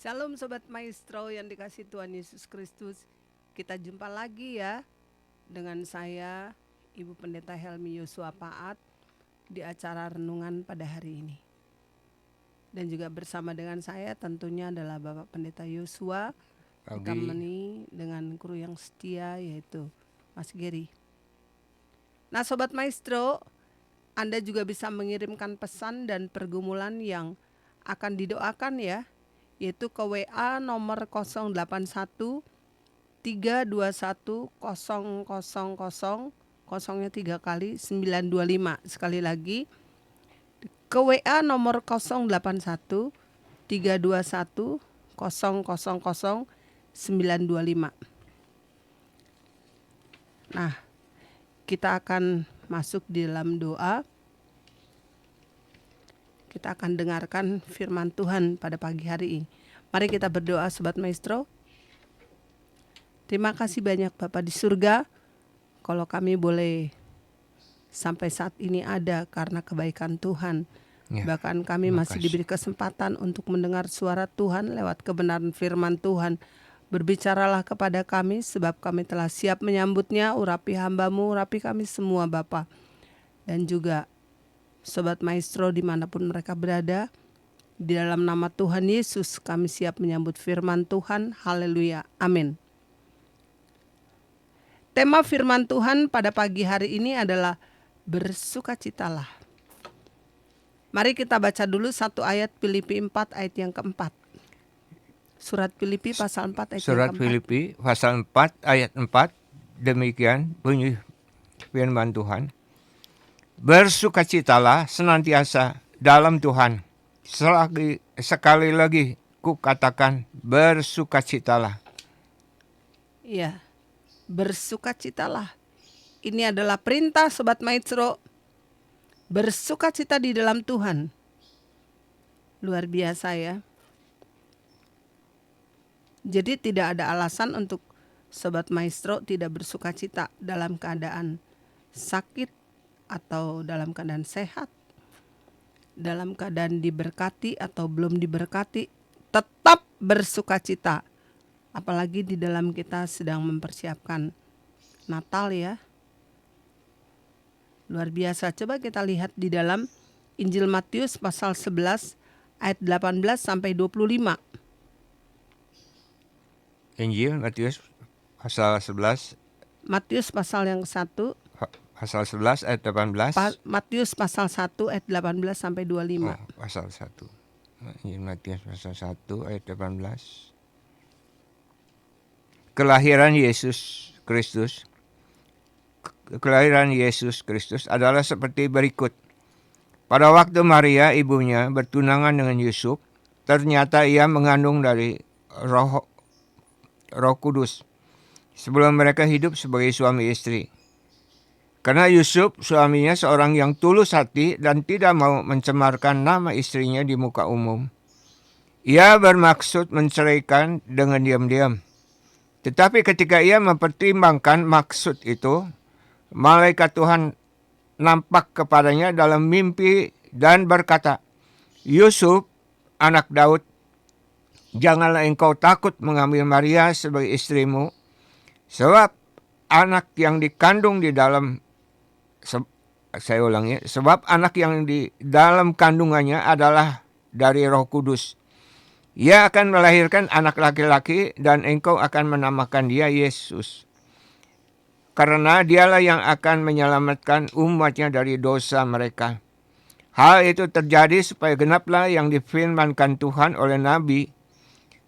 Shalom Sobat Maestro yang dikasih Tuhan Yesus Kristus. Kita jumpa lagi ya dengan saya Ibu Pendeta Helmi Yosua Paat di acara renungan pada hari ini. Dan juga bersama dengan saya tentunya adalah Bapak Pendeta Yosua, ditemani dengan kru yang setia yaitu Mas Geri. Nah Sobat Maestro, Anda juga bisa mengirimkan pesan dan pergumulan yang akan didoakan ya, yaitu ke WA nomor 081 321 000, kosongnya 3 kali 925. Sekali lagi ke WA nomor 081 321 000 925. Nah, kita akan masuk di dalam doa. Kita akan dengarkan firman Tuhan pada pagi hari ini. Mari kita berdoa Sobat Maestro. Terima kasih banyak Bapa di surga, kalau kami boleh sampai saat ini ada karena kebaikan Tuhan. Ya, Bahkan kami masih diberi kesempatan untuk mendengar suara Tuhan lewat kebenaran firman Tuhan. Berbicaralah kepada kami sebab kami telah siap menyambutnya. Urapi hamba-Mu, urapi kami semua Bapa. Dan juga Sobat Maestro dimanapun mereka berada, di dalam nama Tuhan Yesus kami siap menyambut firman Tuhan. Haleluya, amin. Tema firman Tuhan pada pagi hari ini adalah bersukacitalah. Mari kita baca dulu satu ayat Filipi 4 ayat yang keempat. Surat Filipi pasal 4 ayat Surat yang keempat. Filipi pasal 4 ayat 4, demikian bunyi firman Tuhan. Bersukacitalah senantiasa dalam Tuhan. Sekali lagi ku katakan bersukacitalah. Iya, bersukacitalah. Ini adalah perintah Sobat Maestro. Bersukacita di dalam Tuhan. Luar biasa ya. Jadi tidak ada alasan untuk Sobat Maestro tidak bersukacita dalam keadaan sakit atau dalam keadaan sehat, dalam keadaan diberkati atau belum diberkati, tetap bersukacita. Apalagi di dalam kita sedang mempersiapkan Natal ya. Luar biasa. Coba kita lihat di dalam Injil Matius pasal 11 ayat 18 sampai 25. Injil Matius pasal 11 Matius pasal yang ke-1, pasal 11 ayat 18. Matius pasal 1 ayat 18 sampai 25. Pasal 1. Injil Matius pasal 1 ayat 18. Kelahiran Yesus Kristus. Kelahiran Yesus Kristus adalah seperti berikut. Pada waktu Maria ibunya bertunangan dengan Yusuf, ternyata ia mengandung dari Roh Kudus sebelum mereka hidup sebagai suami istri. Karena Yusuf suaminya seorang yang tulus hati dan tidak mau mencemarkan nama istrinya di muka umum, ia bermaksud menceraikan dengan diam-diam. Tetapi ketika ia mempertimbangkan maksud itu, malaikat Tuhan nampak kepadanya dalam mimpi dan berkata, Yusuf, anak Daud, janganlah engkau takut mengambil Maria sebagai istrimu, sebab anak yang dikandung di dalam, sebab anak yang di dalam kandungannya adalah dari Roh Kudus. Ia akan melahirkan anak laki-laki dan engkau akan menamakan dia Yesus. Karena dialah yang akan menyelamatkan umatnya dari dosa mereka. Hal itu terjadi supaya genaplah yang difirmankan Tuhan oleh Nabi.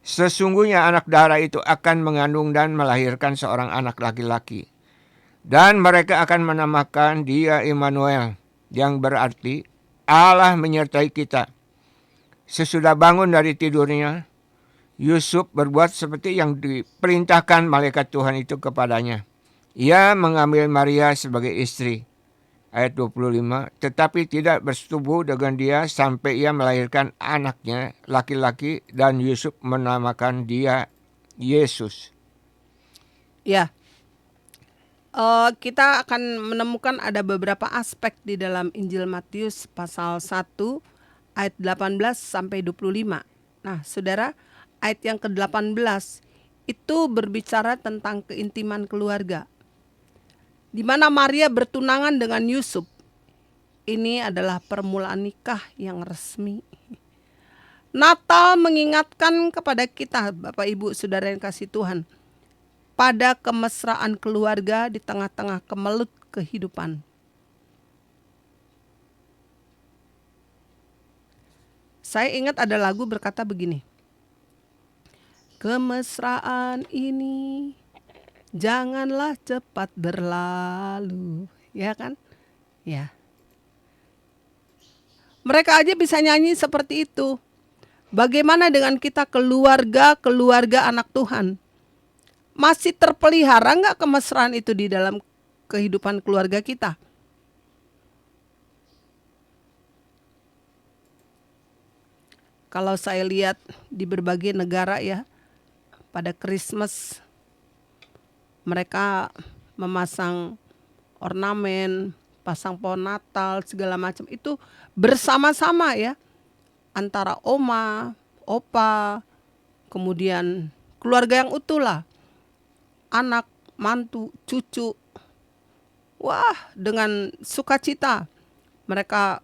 Sesungguhnya anak darah itu akan mengandung dan melahirkan seorang anak laki-laki. Dan mereka akan menamakan dia Immanuel, yang berarti Allah menyertai kita. Sesudah bangun dari tidurnya, Yusuf berbuat seperti yang diperintahkan malaikat Tuhan itu kepadanya. Ia mengambil Maria sebagai istri. Ayat 25, tetapi tidak bersetubuh dengan dia sampai ia melahirkan anaknya laki-laki dan Yusuf menamakan dia Yesus. Ya, kita akan menemukan ada beberapa aspek di dalam Injil Matius pasal 1 ayat 18 sampai 25. Nah, saudara, ayat yang ke-18 itu berbicara tentang keintiman keluarga, di mana Maria bertunangan dengan Yusuf. Ini adalah permulaan nikah yang resmi. Natal mengingatkan kepada kita, Bapak Ibu Saudara yang kasih Tuhan, pada kemesraan keluarga di tengah-tengah kemelut kehidupan. Saya ingat ada lagu berkata begini, kemesraan ini janganlah cepat berlalu, ya kan? Ya. Mereka aja bisa nyanyi seperti itu. Bagaimana dengan kita keluarga anak Tuhan? Masih terpelihara nggak kemesraan itu di dalam kehidupan keluarga kita? Kalau saya lihat di berbagai negara ya, pada Christmas mereka memasang ornamen, pasang pohon Natal, segala macam itu bersama-sama ya, antara oma, opa, kemudian keluarga yang utuh lah, anak, mantu, cucu. Wah, dengan sukacita mereka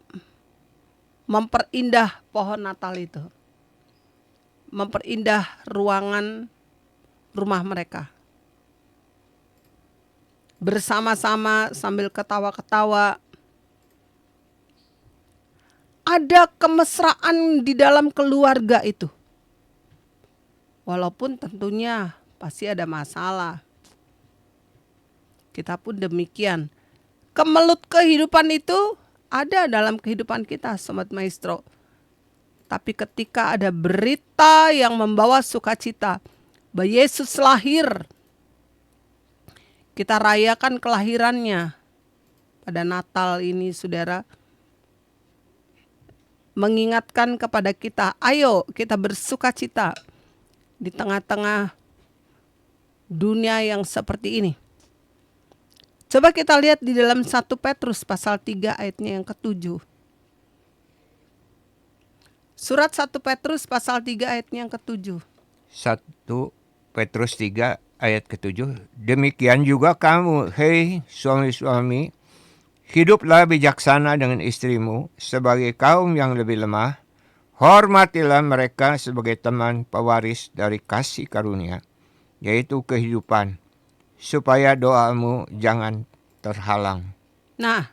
memperindah pohon Natal itu, memperindah ruangan rumah mereka. Bersama-sama sambil ketawa-ketawa. Ada kemesraan di dalam keluarga itu. Walaupun tentunya pasti ada masalah. Kita pun demikian. Kemelut kehidupan itu ada dalam kehidupan kita, Sobat Maestro. Tapi ketika ada berita yang membawa sukacita, bahwa Yesus lahir, kita rayakan kelahirannya pada Natal ini, saudara, mengingatkan kepada kita, ayo kita bersukacita di tengah-tengah dunia yang seperti ini. Coba kita lihat di dalam 1 Petrus pasal 3 ayatnya yang ke-7. Surat 1 Petrus pasal 3 ayatnya yang ke-7. 1 Petrus 3 ayat ke-7. Demikian juga kamu, hei suami-suami, hiduplah bijaksana dengan istrimu sebagai kaum yang lebih lemah. Hormatilah mereka sebagai teman pewaris dari kasih karunia, yaitu kehidupan, supaya doamu jangan terhalang. Nah,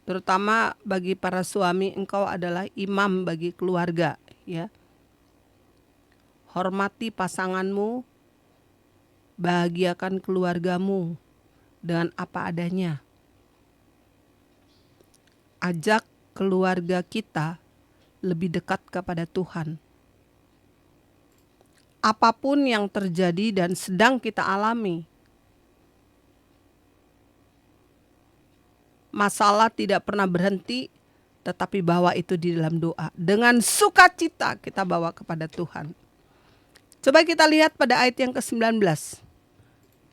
terutama bagi para suami, engkau adalah imam bagi keluarga, ya. Hormati pasanganmu, bahagiakan keluargamu dengan apa adanya. Ajak keluarga kita lebih dekat kepada Tuhan. Apapun yang terjadi dan sedang kita alami, masalah tidak pernah berhenti, tetapi bawa itu di dalam doa. Dengan sukacita kita bawa kepada Tuhan. Coba kita lihat pada ayat yang ke-19.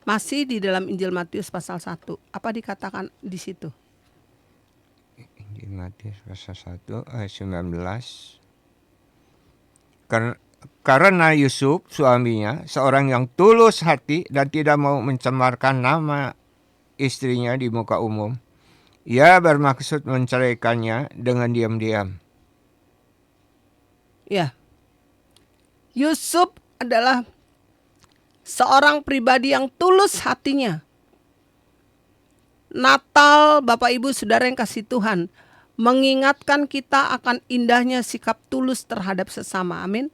Masih di dalam Injil Matius pasal 1. Apa dikatakan di situ? Injil Matius pasal 1 ayat 19. Karena Yusuf suaminya seorang yang tulus hati dan tidak mau mencemarkan nama istrinya di muka umum, ia bermaksud menceraikannya dengan diam-diam. Ya, Yusuf adalah seorang pribadi yang tulus hatinya. Natal, Bapak Ibu Saudara yang kasih Tuhan, mengingatkan kita akan indahnya sikap tulus terhadap sesama. Amin.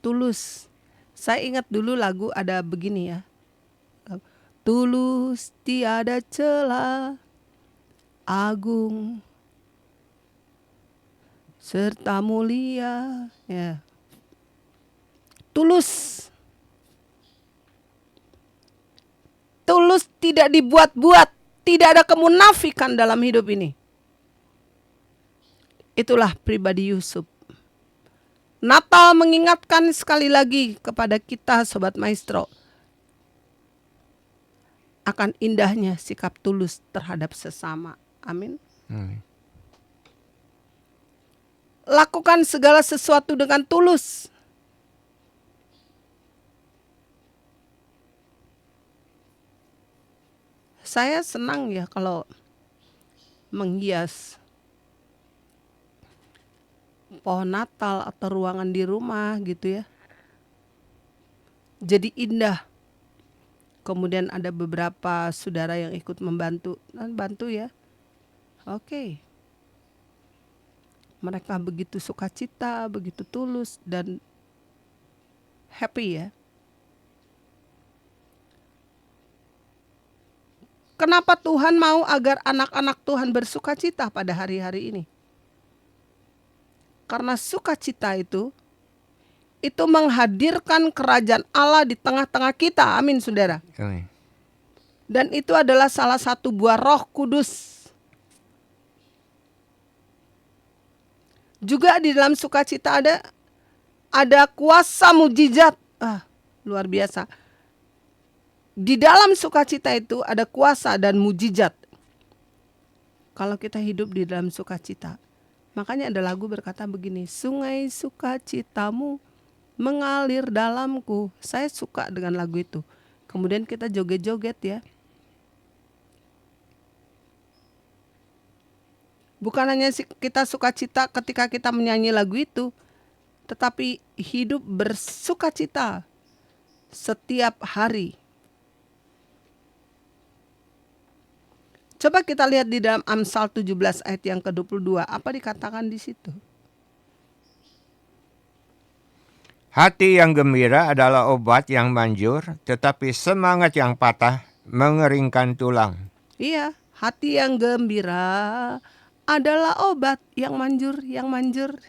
Tulus. Saya ingat dulu lagu ada begini ya. Tulus tiada celah, agung serta mulia, ya. Tulus. Tulus tidak dibuat-buat, tidak ada kemunafikan dalam hidup ini. Itulah pribadi Yusuf. Natal mengingatkan sekali lagi kepada kita, Sobat Maestro, akan indahnya sikap tulus terhadap sesama. Amin. Lakukan segala sesuatu dengan tulus. Saya senang ya kalau menghias pohon Natal atau ruangan di rumah gitu ya. Jadi indah. Kemudian ada beberapa saudara yang ikut membantu. Bantu ya. Oke. Mereka begitu sukacita, begitu tulus dan happy ya. Kenapa Tuhan mau agar anak-anak Tuhan bersukacita pada hari-hari ini? Karena sukacita itu menghadirkan kerajaan Allah di tengah-tengah kita. Amin, saudara. Amin. Dan itu adalah salah satu buah Roh Kudus. Juga di dalam sukacita ada kuasa mujizat. Luar biasa. Di dalam sukacita itu ada kuasa dan mujizat. Kalau kita hidup di dalam sukacita. Makanya ada lagu berkata begini, sungai sukacitamu mengalir dalamku. Saya suka dengan lagu itu. Kemudian kita joget-joget ya. Bukan hanya kita sukacita ketika kita menyanyi lagu itu, tetapi hidup bersukacita setiap hari. Coba kita lihat di dalam Amsal 17 ayat yang ke-22. Apa dikatakan di situ? Hati yang gembira adalah obat yang manjur, tetapi semangat yang patah mengeringkan tulang. Iya, hati yang gembira adalah obat yang manjur, yang manjur.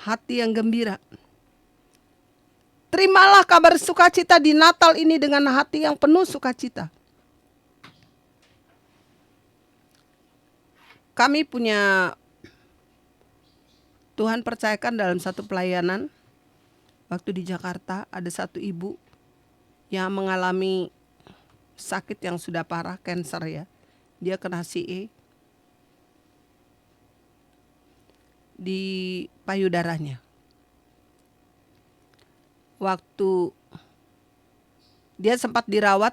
Hati yang gembira. Terimalah kabar sukacita di Natal ini dengan hati yang penuh sukacita. Kami punya, Tuhan percayakan dalam satu pelayanan, waktu di Jakarta ada satu ibu yang mengalami sakit yang sudah parah, kanker ya. Dia kena CA di payudaranya. Waktu dia sempat dirawat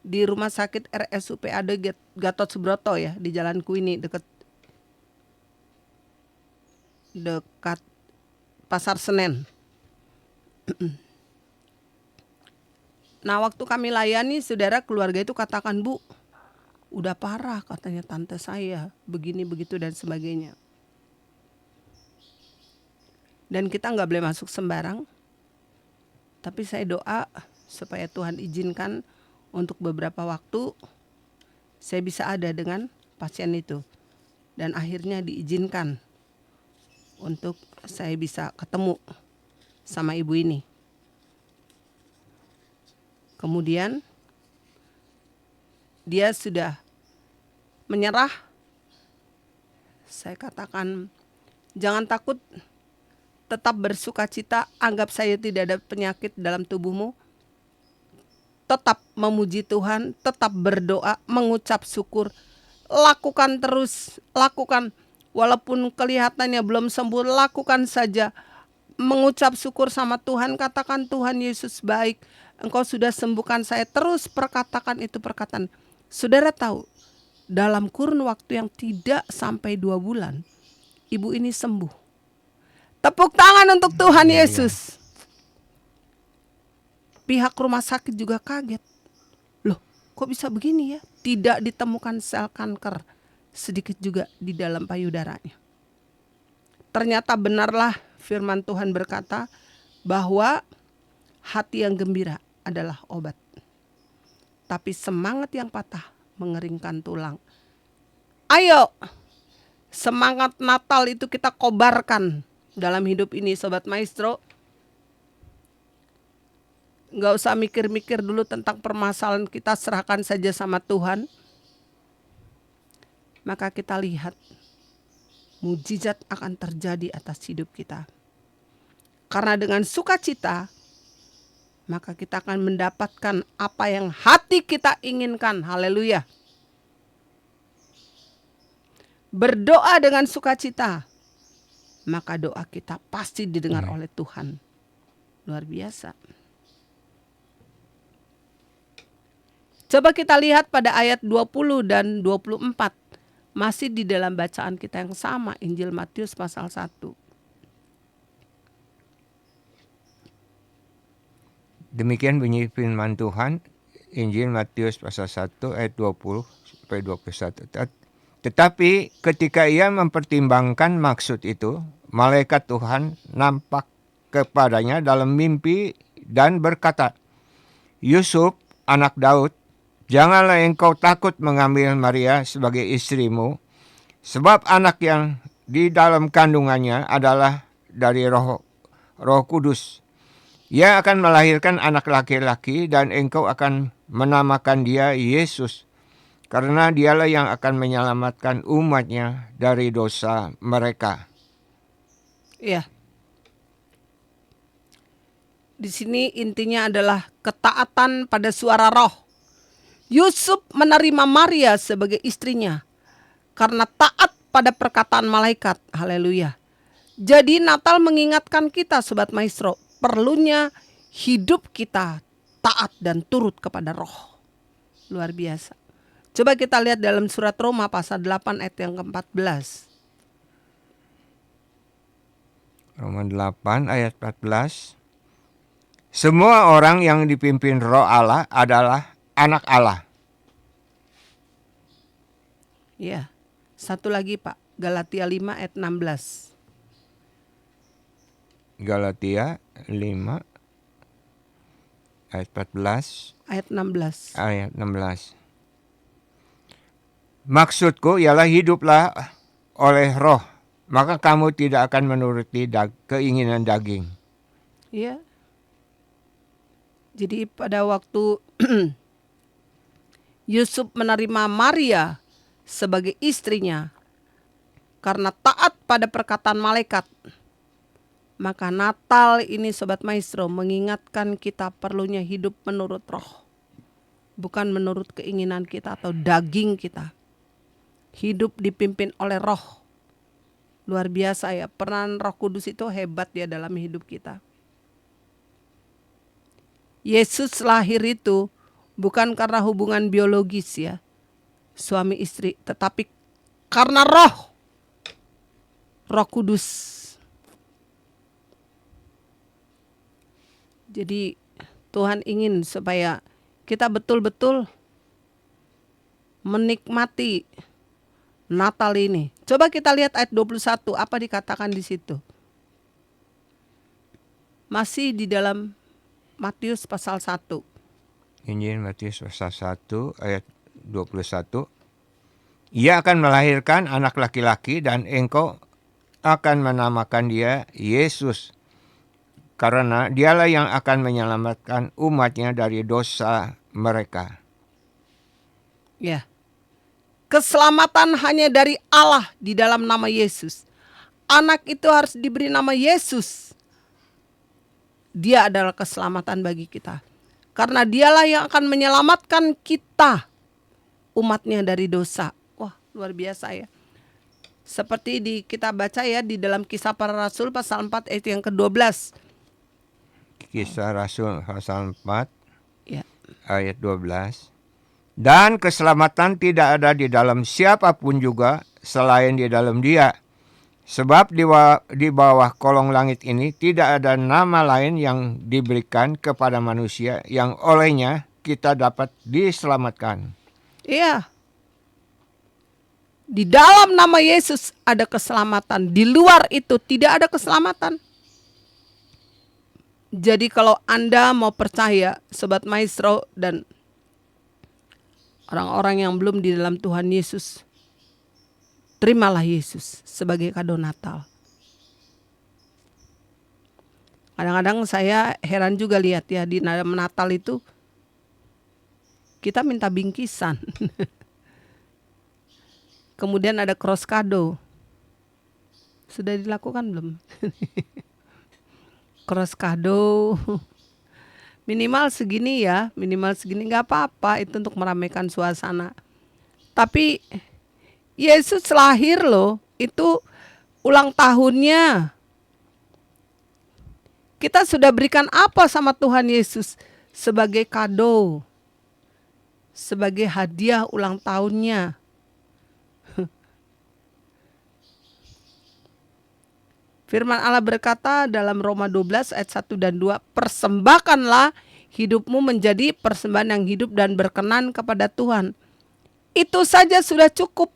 di rumah sakit RSUPAD Gatot Subroto ya, di Jalan Kuini dekat Pasar Senen. Nah, waktu kami layani, saudara, keluarga itu katakan, Bu, udah parah katanya tante saya, begini begitu dan sebagainya. Dan kita nggak boleh masuk sembarang. Tapi saya doa supaya Tuhan izinkan untuk beberapa waktu saya bisa ada dengan pasien itu. Dan akhirnya diizinkan untuk saya bisa ketemu sama ibu ini. Kemudian dia sudah menyerah. Saya katakan, jangan takut, tetap bersukacita, anggap saya tidak ada penyakit dalam tubuhmu. Tetap memuji Tuhan, tetap berdoa, mengucap syukur. Lakukan terus, lakukan. Walaupun kelihatannya belum sembuh, lakukan saja. Mengucap syukur sama Tuhan, katakan Tuhan Yesus baik. Engkau sudah sembuhkan saya, terus perkatakan itu perkataan. Saudara tahu, dalam kurun waktu yang tidak sampai 2 bulan, ibu ini sembuh. Tepuk tangan untuk Tuhan Yesus. Pihak rumah sakit juga kaget. Loh, kok bisa begini ya? Tidak ditemukan sel kanker sedikit juga di dalam payudaranya. Ternyata benarlah firman Tuhan berkata bahwa hati yang gembira adalah obat. Tapi semangat yang patah mengeringkan tulang. Ayo, semangat Natal itu kita kobarkan dalam hidup ini, Sobat Maestro. Nggak usah mikir-mikir dulu tentang permasalahan, kita serahkan saja sama Tuhan. Maka kita lihat mujizat akan terjadi atas hidup kita. Karena dengan sukacita, maka kita akan mendapatkan apa yang hati kita inginkan. Haleluya. Berdoa dengan sukacita, maka doa kita pasti didengar oleh Tuhan. Luar biasa. Coba kita lihat pada ayat 20 dan 24. Masih di dalam bacaan kita yang sama, Injil Matius pasal 1. Demikian bunyi firman Tuhan, Injil Matius pasal 1 ayat 20 sampai 21. Tetapi ketika ia mempertimbangkan maksud itu, malaikat Tuhan nampak kepadanya dalam mimpi dan berkata, Yusuf, anak Daud, janganlah engkau takut mengambil Maria sebagai istrimu, sebab anak yang di dalam kandungannya adalah dari Roh Kudus. Ia akan melahirkan anak laki-laki dan engkau akan menamakan dia Yesus, karena dialah yang akan menyelamatkan umatnya dari dosa mereka. Ya. Di sini intinya adalah ketaatan pada suara roh. Yusuf menerima Maria sebagai istrinya karena taat pada perkataan malaikat. Haleluya. Jadi Natal mengingatkan kita, Sobat Maestro, perlunya hidup kita taat dan turut kepada roh. Luar biasa. Coba kita lihat dalam surat Roma pasal 8 ayat yang ke-14. Roma 8 ayat 14. Semua orang yang dipimpin roh Allah adalah anak Allah. Ya. Satu lagi Pak, Galatia 5 ayat 16. Galatia 5 ayat 14 Ayat 16. ayat 16. Maksudku ialah hiduplah oleh roh, maka kamu tidak akan menuruti keinginan daging. Ya. Jadi pada waktu Yusuf menerima Maria sebagai istrinya karena taat pada perkataan malaikat, maka Natal ini Sobat Maestro mengingatkan kita perlunya hidup menurut roh, bukan menurut keinginan kita atau daging kita. Hidup dipimpin oleh roh. Luar biasa ya, peran Roh Kudus itu hebat ya dalam hidup kita. Yesus lahir itu bukan karena hubungan biologis ya, suami istri, tetapi karena roh Kudus. Jadi Tuhan ingin supaya kita betul-betul menikmati Natal ini. Coba kita lihat ayat 21, apa dikatakan di situ? Masih di dalam Matius pasal 1. Injil Matius pasal 1 ayat 21. Ia akan melahirkan anak laki-laki dan engkau akan menamakan dia Yesus, karena dialah yang akan menyelamatkan umatnya dari dosa mereka. Ya. Keselamatan hanya dari Allah di dalam nama Yesus. Anak itu harus diberi nama Yesus. Dia adalah keselamatan bagi kita. Karena dialah yang akan menyelamatkan kita, umatnya dari dosa. Wah, luar biasa ya. Seperti kita baca ya di dalam Kisah Para Rasul pasal 4 ayat yang ke-12. Kisah Rasul pasal 4 Ya. ayat 12. Dan keselamatan tidak ada di dalam siapapun juga selain di dalam Dia. Sebab di bawah kolong langit ini tidak ada nama lain yang diberikan kepada manusia yang olehnya kita dapat diselamatkan. Iya. Di dalam nama Yesus ada keselamatan. Di luar itu tidak ada keselamatan. Jadi kalau Anda mau percaya, Sobat Maestro dan orang-orang yang belum di dalam Tuhan Yesus, terimalah Yesus sebagai kado Natal. Kadang-kadang saya heran juga lihat ya di Natal itu kita minta bingkisan. Kemudian ada cross kado. Sudah dilakukan belum? Cross kado. Minimal segini ya, nggak apa-apa, itu untuk meramaikan suasana. Tapi Yesus lahir loh, itu ulang tahunnya. Kita sudah berikan apa sama Tuhan Yesus sebagai kado, sebagai hadiah ulang tahunnya. Firman Allah berkata dalam Roma 12 ayat 1 dan 2, persembahkanlah hidupmu menjadi persembahan yang hidup dan berkenan kepada Tuhan. Itu saja sudah cukup.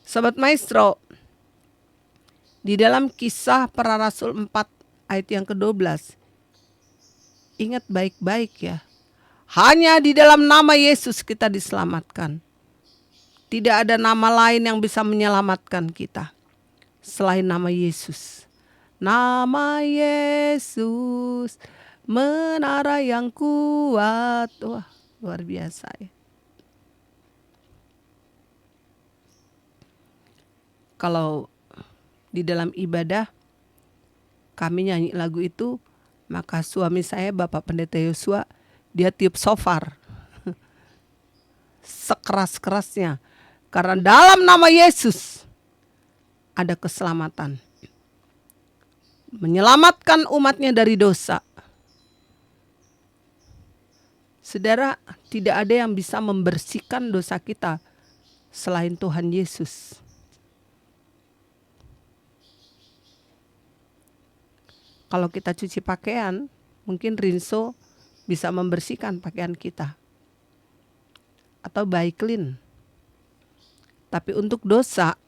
Sobat Maestro, di dalam Kisah Para Rasul 4 ayat yang ke-12, ingat baik-baik ya, hanya di dalam nama Yesus kita diselamatkan. Tidak ada nama lain yang bisa menyelamatkan kita selain nama Yesus. Nama Yesus, menara yang kuat. Wah, luar biasa ya. Kalau di dalam ibadah kami nyanyi lagu itu, maka suami saya, Bapak Pendeta Yosua, dia tiup shofar sekeras-kerasnya. Karena dalam nama Yesus ada keselamatan. Menyelamatkan umatnya dari dosa. Saudara, tidak ada yang bisa membersihkan dosa kita selain Tuhan Yesus. Kalau kita cuci pakaian, mungkin rinso bisa membersihkan pakaian kita. Atau Baiklin. Tapi untuk dosa,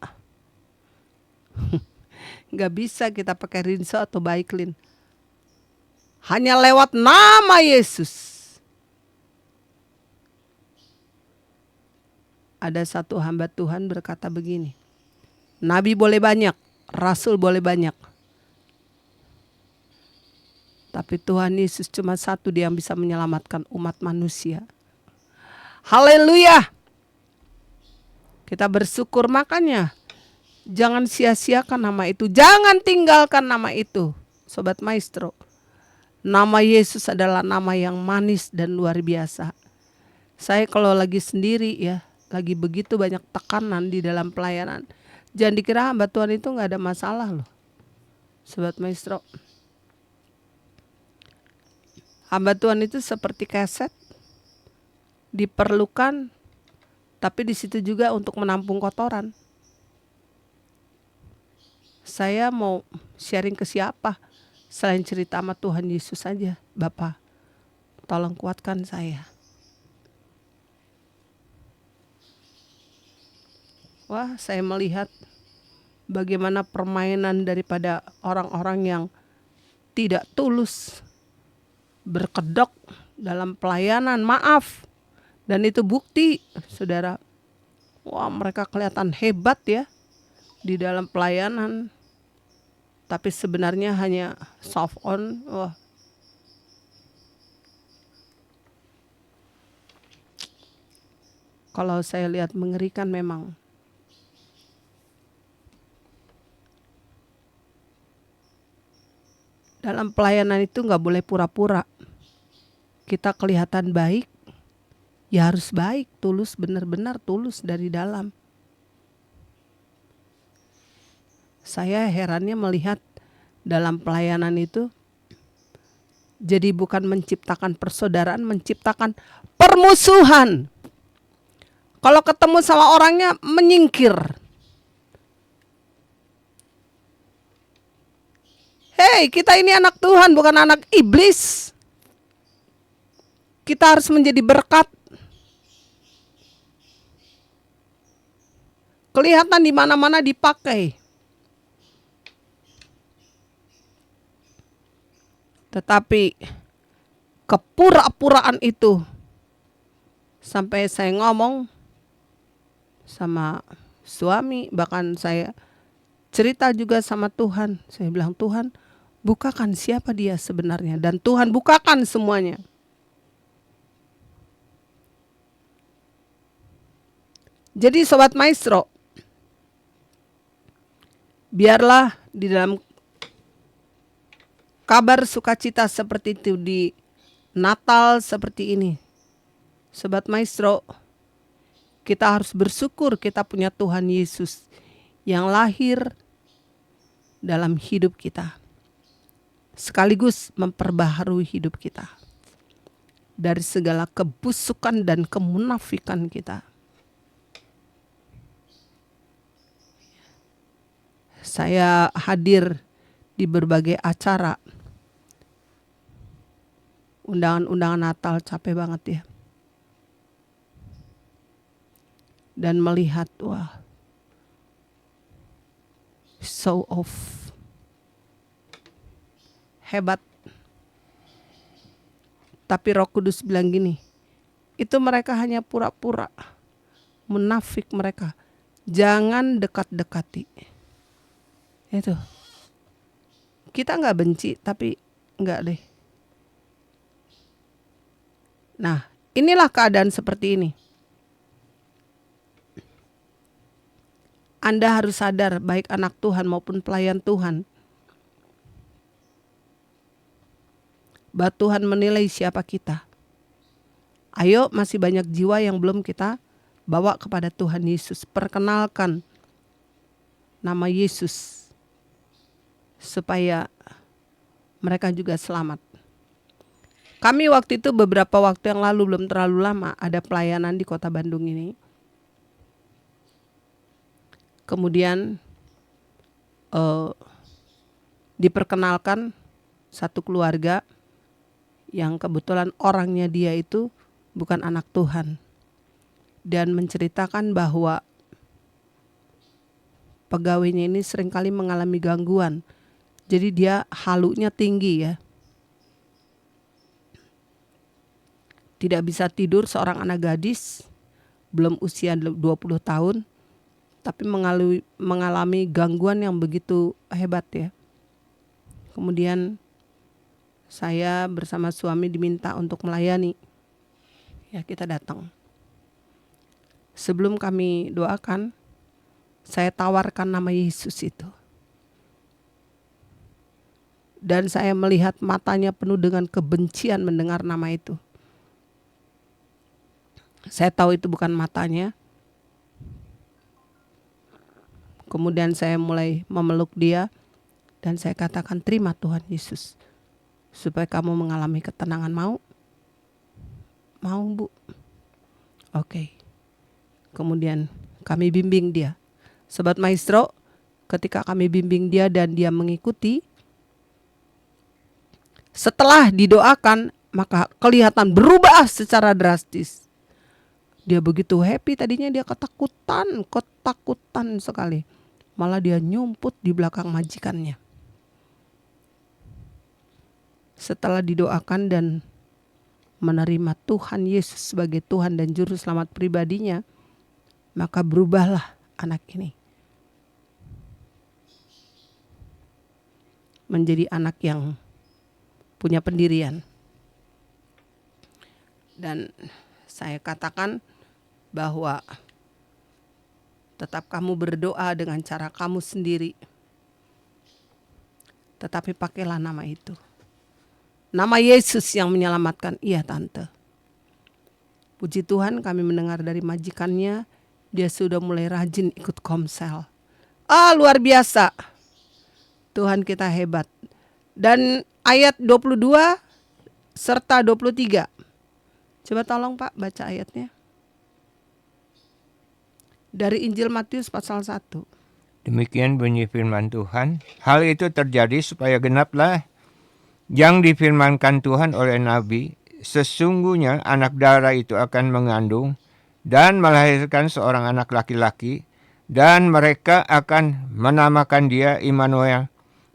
gak bisa kita pakai rinso atau Baiklin. Hanya lewat nama Yesus. Ada satu hamba Tuhan berkata begini, nabi boleh banyak, rasul boleh banyak, tapi Tuhan Yesus cuma satu, dia yang bisa menyelamatkan umat manusia. Haleluya. Kita bersyukur, makanya jangan sia-siakan nama itu. Jangan tinggalkan nama itu. Sobat Maestro, nama Yesus adalah nama yang manis dan luar biasa. Saya kalau lagi sendiri ya, lagi begitu banyak tekanan di dalam pelayanan, jangan dikira hamba Tuhan itu gak ada masalah loh. Sobat Maestro, hamba Tuhan itu seperti keset, diperlukan, tapi di situ juga untuk menampung kotoran. Saya mau sharing ke siapa selain cerita sama Tuhan Yesus saja. Bapak, tolong kuatkan saya. Wah, saya melihat bagaimana permainan daripada orang-orang yang tidak tulus, berkedok dalam pelayanan, maaf. Dan itu bukti, saudara. Wah, mereka kelihatan hebat ya di dalam pelayanan. Tapi sebenarnya hanya soft on. Wah. Kalau saya lihat mengerikan memang. Dalam pelayanan itu gak boleh pura-pura. Kita kelihatan baik, ya harus baik, tulus, benar-benar tulus dari dalam. Saya herannya melihat dalam pelayanan itu, jadi bukan menciptakan persaudaraan, menciptakan permusuhan. Kalau ketemu sama orangnya menyingkir. Hei, kita ini anak Tuhan, bukan anak iblis. Kita harus menjadi berkat. Kelihatan di mana-mana dipakai. Tetapi kepura-puraan itu, sampai saya ngomong sama suami, bahkan saya cerita juga sama Tuhan. Saya bilang, Tuhan, bukakan siapa dia sebenarnya. Dan Tuhan bukakan semuanya. Jadi Sobat Maestro, biarlah di dalam kabar sukacita seperti itu, di Natal seperti ini, Sobat Maestro, kita harus bersyukur kita punya Tuhan Yesus yang lahir dalam hidup kita. sekaligus memperbaharui hidup kita dari segala kebusukan dan kemunafikan kita. Saya hadir di berbagai acara. Undangan-undangan Natal capek banget ya. Dan melihat, wah, show off. Hebat. Tapi Roh Kudus bilang gini, itu mereka hanya pura-pura. Munafik mereka. Jangan dekat-dekati. Itu. Kita nggak benci, tapi nggak deh. Nah, inilah keadaan seperti ini. Anda harus sadar, baik anak Tuhan maupun pelayan Tuhan, bahwa Tuhan menilai siapa kita. Ayo, masih banyak jiwa yang belum kita bawa kepada Tuhan Yesus. Perkenalkan nama Yesus supaya mereka juga selamat. Kami waktu itu beberapa waktu yang lalu, belum terlalu lama, ada pelayanan di kota Bandung ini. Kemudian diperkenalkan satu keluarga yang kebetulan orangnya dia itu bukan anak Tuhan. Dan menceritakan bahwa pegawainya ini seringkali mengalami gangguan. Jadi dia halunya tinggi ya. Tidak bisa tidur, seorang anak gadis, belum usia 20 tahun, tapi mengalami gangguan yang begitu hebat ya. Kemudian saya bersama suami diminta untuk melayani. Ya, kita datang. Sebelum kami doakan, saya tawarkan nama Yesus itu. Dan saya melihat matanya penuh dengan kebencian mendengar nama itu. Saya tahu itu bukan matanya. Kemudian saya mulai memeluk dia. Dan saya katakan, terima Tuhan Yesus. Supaya kamu mengalami ketenangan. Mau? Mau, Bu? Oke. Kemudian kami bimbing dia. Sobat Maestro, ketika kami bimbing dia dan dia mengikuti, setelah didoakan, maka kelihatan berubah secara drastis. Dia begitu happy, tadinya dia ketakutan sekali. Malah dia nyumput di belakang majikannya. Setelah didoakan dan menerima Tuhan Yesus sebagai Tuhan dan Juru Selamat pribadinya, maka berubahlah anak ini. Menjadi anak yang punya pendirian. Dan saya katakan bahwa tetap kamu berdoa dengan cara kamu sendiri. Tetapi pakailah nama itu. Nama Yesus yang menyelamatkan. Iya tante. Puji Tuhan, kami mendengar dari majikannya, dia sudah mulai rajin ikut komsel. Luar biasa. Tuhan kita hebat. Dan ayat 22 serta 23. Coba tolong Pak baca ayatnya. Dari Injil Matius pasal 1. Demikian bunyi firman Tuhan. Hal itu terjadi supaya genaplah yang difirmankan Tuhan oleh Nabi. Sesungguhnya anak darah itu akan mengandung dan melahirkan seorang anak laki-laki. Dan mereka akan menamakan dia Immanuel,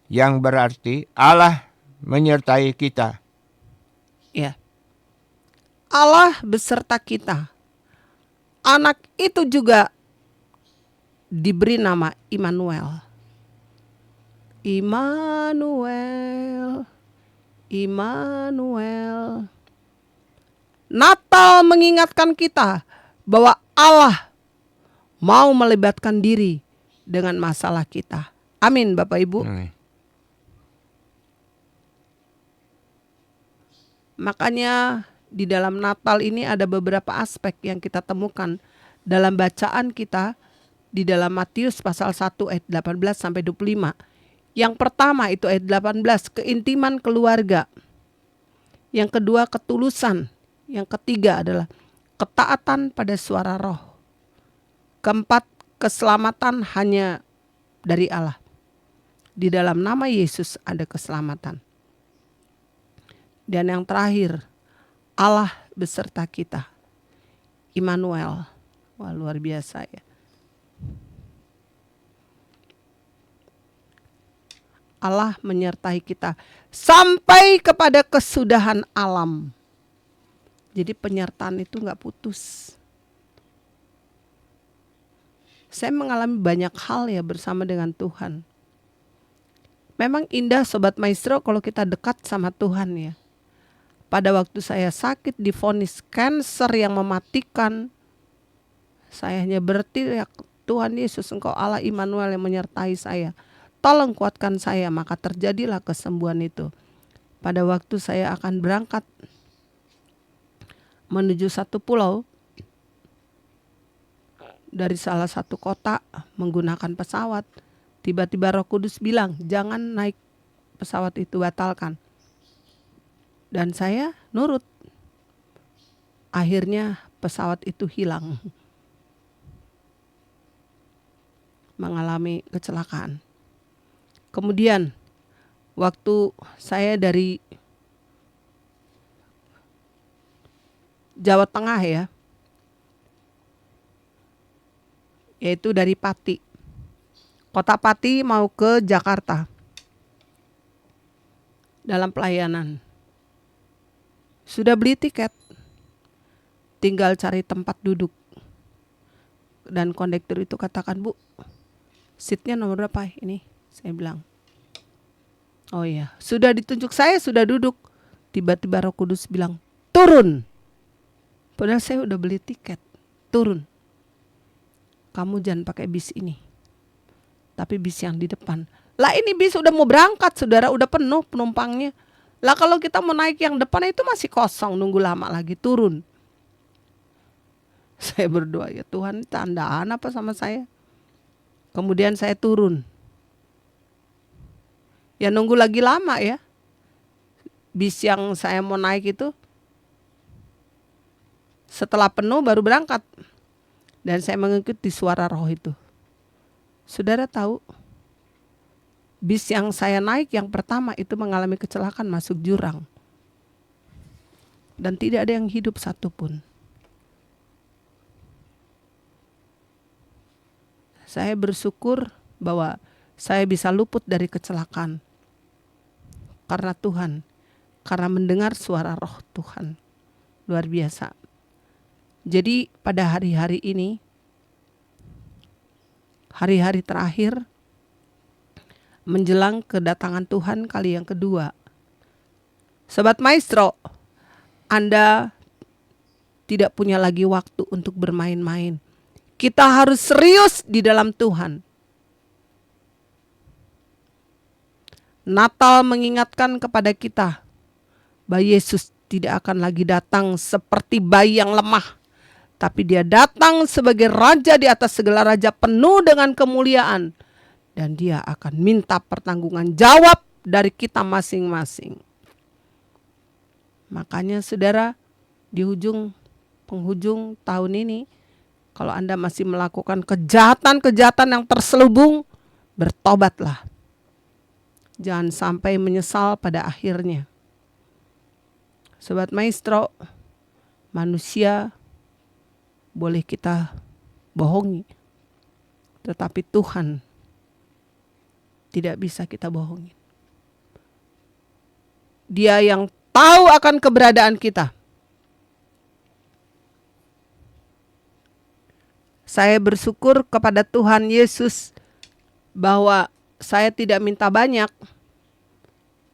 yang berarti Allah menyertai kita. Ya. Allah beserta kita. Anak itu juga diberi nama Immanuel. Immanuel. Immanuel. Natal mengingatkan kita bahwa Allah mau melibatkan diri dengan masalah kita. Amin Bapak Ibu. Amin. Makanya di dalam Natal ini ada beberapa aspek yang kita temukan dalam bacaan kita di dalam Matius pasal 1 ayat 18 sampai 25. Yang pertama itu ayat 18, keintiman keluarga. Yang kedua ketulusan. Yang ketiga adalah ketaatan pada suara roh. Keempat, keselamatan hanya dari Allah. Di dalam nama Yesus ada keselamatan. Dan yang terakhir, Allah beserta kita. Immanuel. Wah, luar biasa ya. Allah menyertai kita sampai kepada kesudahan alam. Jadi penyertaan itu gak putus. Saya mengalami banyak hal ya bersama dengan Tuhan. Memang indah Sobat Maestro kalau kita dekat sama Tuhan ya. Pada waktu saya sakit divonis kanker yang mematikan, saya hanya berteriak, Tuhan Yesus, Engkau Allah Immanuel yang menyertai saya. Tolong kuatkan saya, maka terjadilah kesembuhan itu. Pada waktu saya akan berangkat menuju satu pulau dari salah satu kota menggunakan pesawat, tiba-tiba Roh Kudus bilang, jangan naik pesawat itu, batalkan. Dan saya nurut. Akhirnya pesawat itu hilang. Mengalami kecelakaan. Kemudian waktu saya dari Jawa Tengah ya, yaitu dari Pati, kota Pati mau ke Jakarta dalam pelayanan. Sudah beli tiket, tinggal cari tempat duduk. Dan kondektur itu katakan, Bu, seatnya nomor berapa ini? Saya bilang, oh iya, sudah ditunjuk saya, sudah duduk. Tiba-tiba Roh Kudus bilang, turun. Padahal saya udah beli tiket, turun. Kamu jangan pakai bis ini, tapi bis yang di depan. Lah ini bis udah mau berangkat, saudara, udah penuh penumpangnya. Lah kalau kita mau naik yang depan itu masih kosong, nunggu lama lagi, turun. Saya berdoa, ya Tuhan, tandaan apa sama saya? Kemudian saya turun. Ya nunggu lagi lama ya. Bis yang saya mau naik itu setelah penuh baru berangkat. Dan saya mengikuti suara roh itu. Saudara tahu, bis yang saya naik yang pertama itu mengalami kecelakaan masuk jurang. Dan tidak ada yang hidup satupun. Saya bersyukur bahwa saya bisa luput dari kecelakaan. Karena Tuhan, karena mendengar suara roh Tuhan. Luar biasa. Jadi pada hari-hari ini, hari-hari terakhir, menjelang kedatangan Tuhan kali yang kedua. Sobat Maestro, Anda tidak punya lagi waktu untuk bermain-main. Kita harus serius di dalam Tuhan. Natal mengingatkan kepada kita bahwa Yesus tidak akan lagi datang seperti bayi yang lemah, tapi dia datang sebagai raja di atas segala raja, penuh dengan kemuliaan, dan dia akan minta pertanggungan jawab dari kita masing-masing. Makanya saudara, di penghujung tahun ini, kalau Anda masih melakukan kejahatan-kejahatan yang terselubung, bertobatlah. Jangan sampai menyesal pada akhirnya. Sobat Maestro, manusia boleh kita bohongi, tetapi Tuhan tidak bisa kita bohongi. Dia yang tahu akan keberadaan kita. Saya bersyukur kepada Tuhan Yesus bahwa saya tidak minta banyak,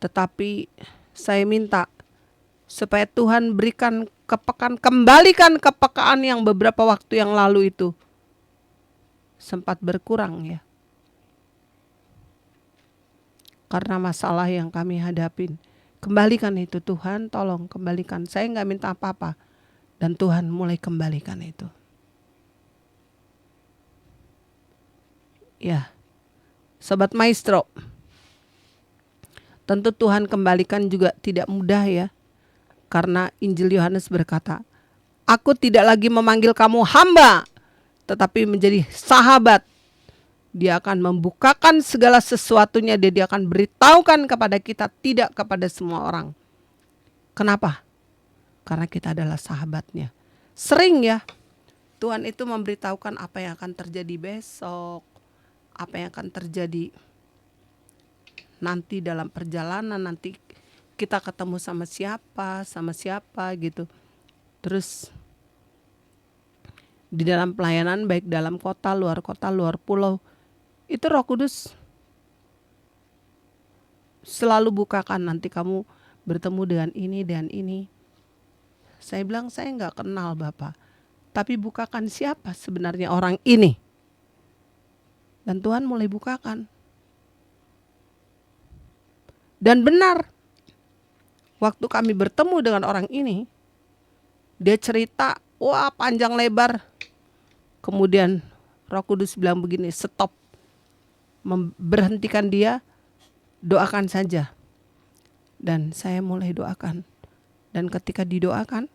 tetapi saya minta supaya Tuhan berikan kepekaan, kembalikan kepekaan yang beberapa waktu yang lalu itu sempat berkurang ya. Karena masalah yang kami hadapin. Kembalikan itu Tuhan, tolong kembalikan. Saya gak minta apa-apa. Dan Tuhan mulai kembalikan itu. Ya, Sobat Maestro, Tentu Tuhan kembalikan juga tidak mudah ya. Karena Injil Yohanes berkata, aku tidak lagi memanggil kamu hamba, tetapi menjadi sahabat. Dia akan membukakan segala sesuatunya, dia akan beritahukan kepada kita, tidak kepada semua orang. Kenapa? Karena kita adalah sahabatnya. Sering ya, Tuhan itu memberitahukan apa yang akan terjadi besok, apa yang akan terjadi nanti dalam perjalanan, nanti kita ketemu sama siapa gitu. Terus di dalam pelayanan, baik dalam kota, luar pulau, itu Roh Kudus selalu bukakan, nanti kamu bertemu dengan ini dan ini. Saya bilang, saya nggak kenal Bapak, tapi bukakan siapa sebenarnya orang ini. Dan Tuhan mulai bukakan. Dan benar, waktu kami bertemu dengan orang ini, dia cerita, wah panjang lebar. Kemudian Roh Kudus bilang begini, stop. Berhentikan dia, doakan saja. Dan saya mulai doakan. Dan ketika didoakan,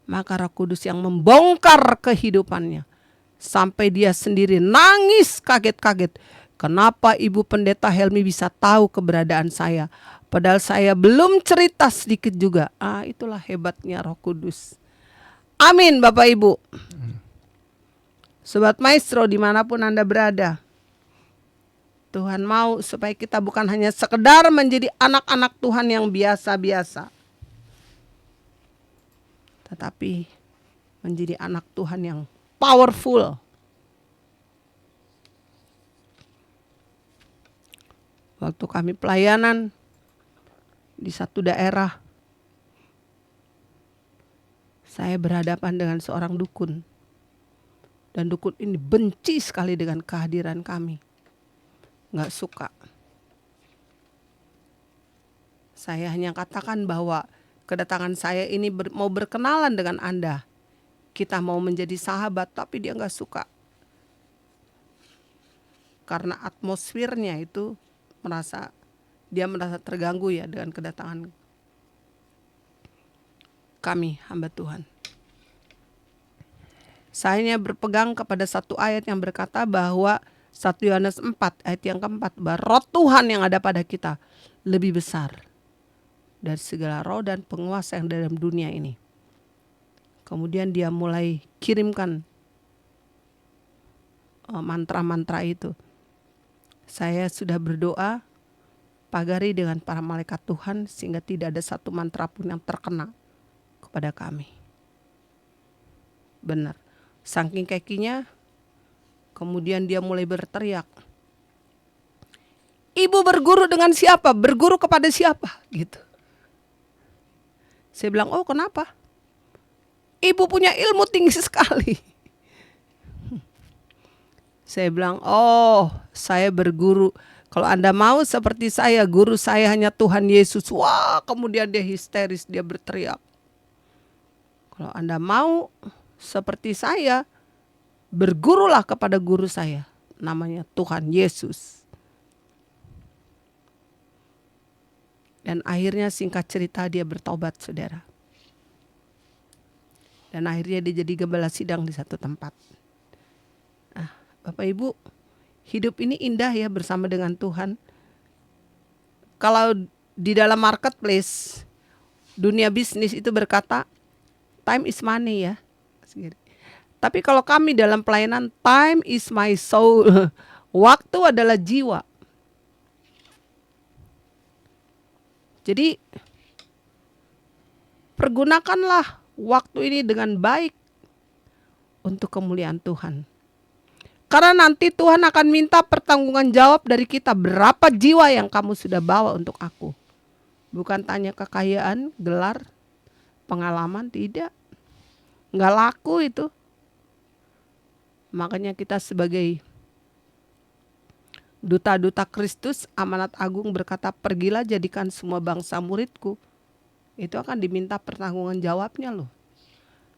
maka Roh Kudus yang membongkar kehidupannya. Sampai dia sendiri nangis kaget-kaget. Kenapa Ibu Pendeta Helmi bisa tahu keberadaan saya? Padahal saya belum cerita sedikit juga. Itulah hebatnya Roh Kudus. Amin Bapak Ibu. Sobat Maestro dimanapun Anda berada, Tuhan mau supaya kita bukan hanya sekedar menjadi anak-anak Tuhan yang biasa-biasa, tetapi menjadi anak Tuhan yang powerful. Waktu kami pelayanan di satu daerah, saya berhadapan dengan seorang dukun. Dan dukun ini benci sekali dengan kehadiran kami. Nggak suka. Saya hanya katakan bahwa kedatangan saya ini mau berkenalan dengan Anda. Kita mau menjadi sahabat, tapi dia nggak suka. Karena atmosfernya itu dia merasa terganggu ya dengan kedatangan kami, hamba Tuhan. Saya hanya berpegang kepada satu ayat yang berkata bahwa 1 Yohanes 4 ayat yang keempat, bahwa roh Tuhan yang ada pada kita lebih besar dari segala roh dan penguasa yang dalam dunia ini. Kemudian dia mulai kirimkan mantra-mantra itu. Saya sudah berdoa pagari dengan para malaikat Tuhan sehingga tidak ada satu mantra pun yang terkena kepada kami. Benar. Saking kakinya, kemudian dia mulai berteriak, Ibu berguru dengan siapa? Berguru kepada siapa? Gitu. Saya bilang, oh kenapa? Ibu punya ilmu tinggi sekali. Saya bilang, oh saya berguru. Kalau Anda mau seperti saya, guru saya hanya Tuhan Yesus. Wah, kemudian dia histeris, dia berteriak. Kalau Anda mau seperti saya, bergurulah kepada guru saya, namanya Tuhan Yesus. Dan akhirnya singkat cerita dia bertobat, saudara. Dan akhirnya dia jadi gembala sidang di satu tempat. Bapak Ibu, hidup ini indah ya bersama dengan Tuhan. Kalau di dalam marketplace, dunia bisnis itu berkata, time is money ya. Tapi kalau kami dalam pelayanan, time is my soul. Waktu adalah jiwa. Jadi pergunakanlah waktu ini dengan baik untuk kemuliaan Tuhan. Karena nanti Tuhan akan minta pertanggungan jawab dari kita. Berapa jiwa yang kamu sudah bawa untuk aku. Bukan tanya kekayaan, gelar, pengalaman, tidak. Nggak laku itu. Makanya kita sebagai duta-duta Kristus, amanat agung berkata, pergilah jadikan semua bangsa muridku. Itu akan diminta pertanggungan jawabnya loh.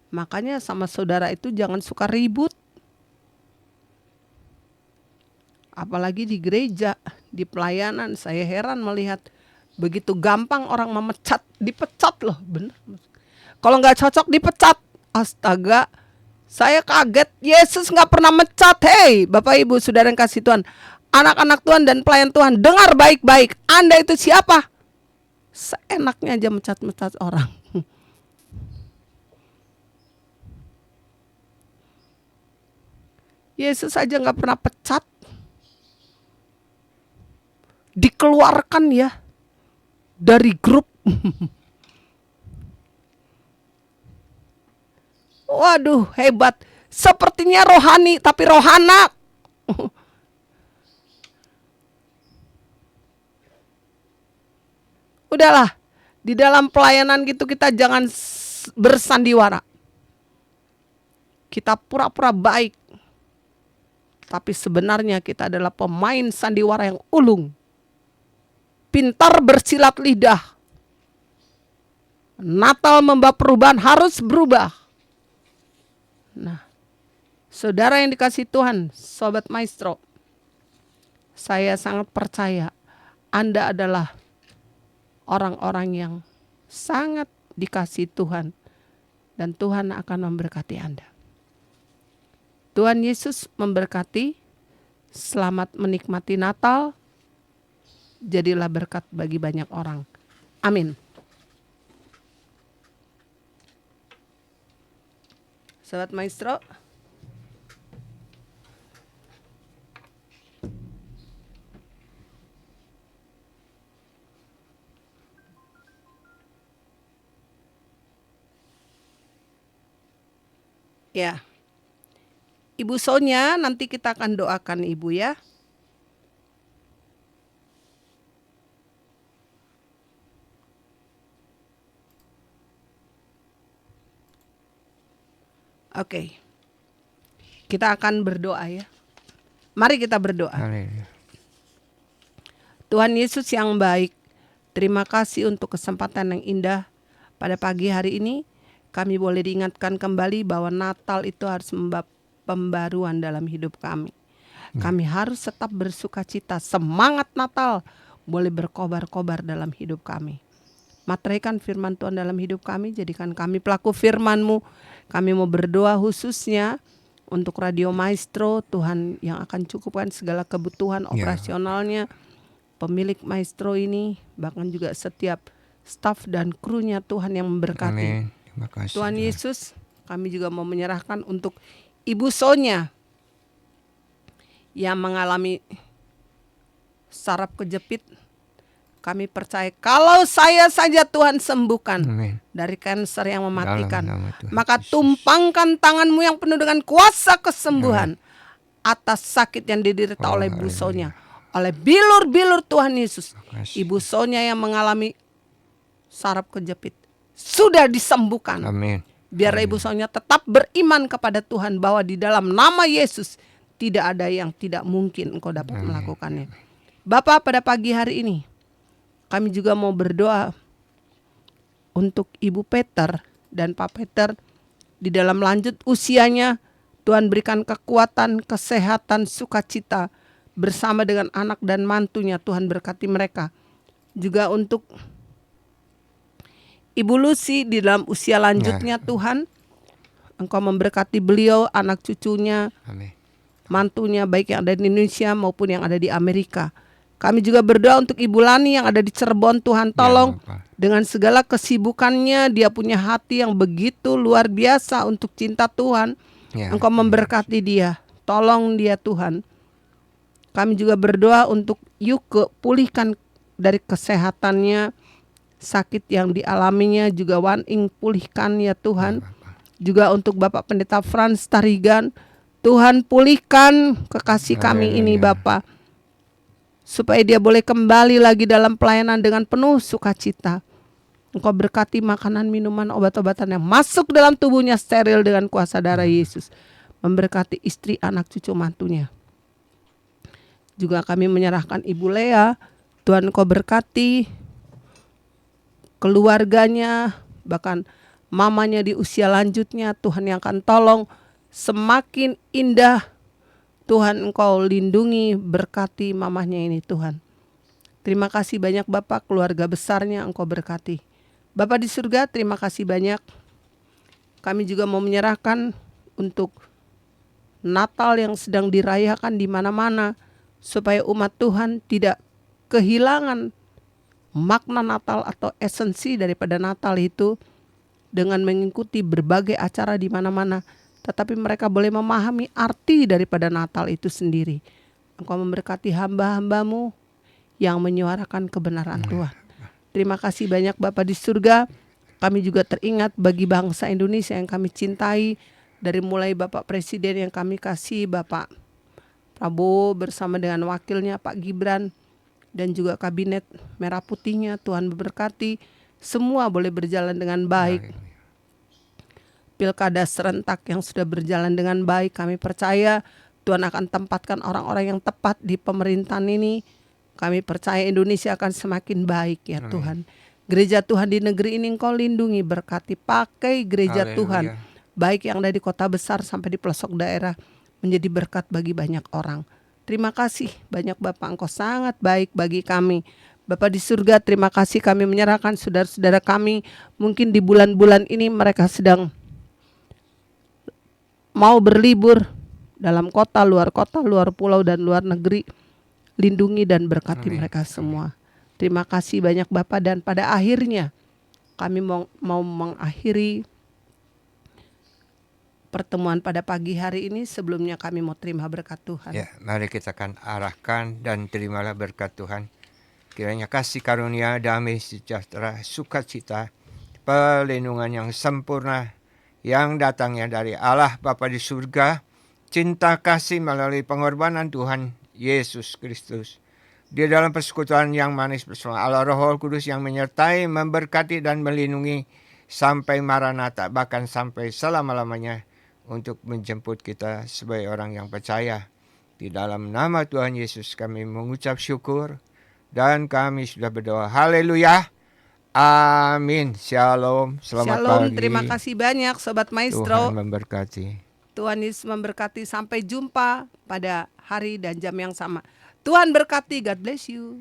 Makanya sama saudara itu jangan suka ribut. Apalagi di gereja, di pelayanan, saya heran melihat begitu gampang orang memecat, dipecat loh, bener. Kalau nggak cocok dipecat, astaga, saya kaget. Yesus nggak pernah mecat. Hei, Bapak Ibu, Saudara yang kasih Tuhan, anak-anak Tuhan dan pelayan Tuhan, dengar baik-baik. Anda itu siapa? Seenaknya aja mecat-mecat orang. Yesus aja nggak pernah pecat, dikeluarkan ya dari grup. Waduh, hebat. Sepertinya rohani tapi rohana. Udahlah, di dalam pelayanan gitu kita jangan bersandiwara. Kita pura-pura baik, tapi sebenarnya kita adalah pemain sandiwara yang ulung. Pintar bersilat lidah. Natal membawa perubahan, harus berubah. Nah, saudara yang dikasih Tuhan, Sobat Maestro, saya sangat percaya Anda adalah orang-orang yang sangat dikasih Tuhan, dan Tuhan akan memberkati Anda. Tuhan Yesus memberkati. Selamat menikmati Natal. Jadilah berkat bagi banyak orang. Amin. Sobat Maestro, ya, Ibu Sonia, nanti kita akan doakan Ibu ya. Oke. Kita akan berdoa ya. Mari kita berdoa. Haleluya. Tuhan Yesus yang baik, terima kasih untuk kesempatan yang indah pada pagi hari ini. Kami boleh diingatkan kembali bahwa Natal itu harus membawa pembaruan dalam hidup kami. Kami harus tetap bersuka cita. Semangat Natal boleh berkobar-kobar dalam hidup kami. Materaikan firman Tuhan dalam hidup kami, jadikan kami pelaku firman-Mu. Kami mau berdoa khususnya untuk Radio Maestro, Tuhan yang akan cukupkan segala kebutuhan operasionalnya, pemilik Maestro ini, bahkan juga setiap staf dan krunya, Tuhan yang memberkati. Amin. Terima kasih, Tuhan Yesus, kami juga mau menyerahkan untuk Ibu Sonia yang mengalami saraf kejepit. Kami percaya kalau saya saja Tuhan sembuhkan Amin. dari kanker yang mematikan, Dalam nama Tuhan maka Yesus. tumpangkan tangan-Mu yang penuh dengan kuasa kesembuhan atas sakit yang diderita oleh Ibu Sonia, oleh bilur-bilur Tuhan Yesus. Kasih. Ibu Sonia yang mengalami saraf kejepit sudah disembuhkan. Amin. Biar Ibu Sonia tetap beriman kepada Tuhan bahwa di dalam nama Yesus tidak ada yang tidak mungkin Engkau dapat melakukannya. Bapak, pada pagi hari ini kami juga mau berdoa untuk Ibu Peter dan Pak Peter di dalam lanjut usianya. Tuhan berikan kekuatan, kesehatan, sukacita bersama dengan anak dan mantunya. Tuhan berkati mereka. Juga untuk Ibu Lucy di dalam usia lanjutnya, Tuhan Engkau memberkati beliau, anak cucunya, Amin. mantunya, baik yang ada di Indonesia maupun yang ada di Amerika. Kami juga berdoa untuk Ibu Lani yang ada di Cirebon. Tuhan tolong dengan segala kesibukannya, dia punya hati yang begitu luar biasa untuk cinta Tuhan. Engkau memberkati dia, tolong dia Tuhan. Kami juga berdoa untuk Yuke, pulihkan dari kesehatannya, sakit yang dialaminya juga Wan Ing, pulihkan ya Tuhan. Juga untuk Bapak Pendeta Frans Tarigan, Tuhan pulihkan kekasih kami ini Bapak, supaya dia boleh kembali lagi dalam pelayanan dengan penuh sukacita. Engkau berkati makanan, minuman, obat-obatan yang masuk dalam tubuhnya steril dengan kuasa darah Yesus. Memberkati istri, anak, cucu, mantunya. Juga kami menyerahkan Ibu Lea, Tuhan Engkau berkati keluarganya, bahkan mamanya di usia lanjutnya. Tuhan yang akan tolong semakin indah Tuhan Engkau lindungi, berkati mamahnya ini Tuhan. Terima kasih banyak Bapak, keluarga besarnya Engkau berkati. Bapak di surga, terima kasih banyak. Kami juga mau menyerahkan untuk Natal yang sedang dirayakan di mana-mana, supaya umat Tuhan tidak kehilangan makna Natal atau esensi daripada Natal itu dengan mengikuti berbagai acara di mana-mana, tetapi mereka boleh memahami arti daripada Natal itu sendiri. Engkau memberkati hamba-hambamu yang menyuarakan kebenaran Tuhan. Terima kasih banyak Bapa di surga. Kami juga teringat bagi bangsa Indonesia yang kami cintai, dari mulai Bapak Presiden yang kami kasih, Bapak Prabowo bersama dengan wakilnya Pak Gibran, dan juga kabinet merah putihnya. Tuhan memberkati, semua boleh berjalan dengan baik. Pilkada serentak yang sudah berjalan dengan baik, kami percaya Tuhan akan tempatkan orang-orang yang tepat di pemerintahan ini. Kami percaya Indonesia akan semakin baik ya Tuhan. Gereja Tuhan di negeri ini Engkau lindungi, berkati, pakai gereja Tuhan, baik yang ada di kota besar sampai di pelosok daerah, menjadi berkat bagi banyak orang. Terima kasih banyak Bapak, Engkau sangat baik bagi kami. Bapak di surga, terima kasih kami menyerahkan saudara-saudara kami. Mungkin di bulan-bulan ini mereka sedang mau berlibur dalam kota, luar pulau, dan luar negeri. Lindungi dan berkati mereka semua. Terima kasih banyak Bapak, dan pada akhirnya kami mau mengakhiri pertemuan pada pagi hari ini. Sebelumnya kami mau terima berkat Tuhan. Ya, mari kita akan arahkan dan terimalah berkat Tuhan. Kiranya kasih karunia, damai sejahtera, sukacita, perlindungan yang sempurna yang datangnya dari Allah Bapa di surga, cinta kasih melalui pengorbanan Tuhan Yesus Kristus, di dalam persekutuan yang manis bersama Allah Roh Kudus yang menyertai, memberkati dan melindungi sampai Maranatha, bahkan sampai selama-lamanya, untuk menjemput kita sebagai orang yang percaya. Di dalam nama Tuhan Yesus kami mengucap syukur dan kami sudah berdoa. Haleluya. Amin. Shalom. Selamat Shalom, pagi. terima kasih banyak Sobat Maestro. Tuhan memberkati. Tuhan Yesus memberkati. Sampai jumpa pada hari dan jam yang sama. Tuhan berkati. God bless you.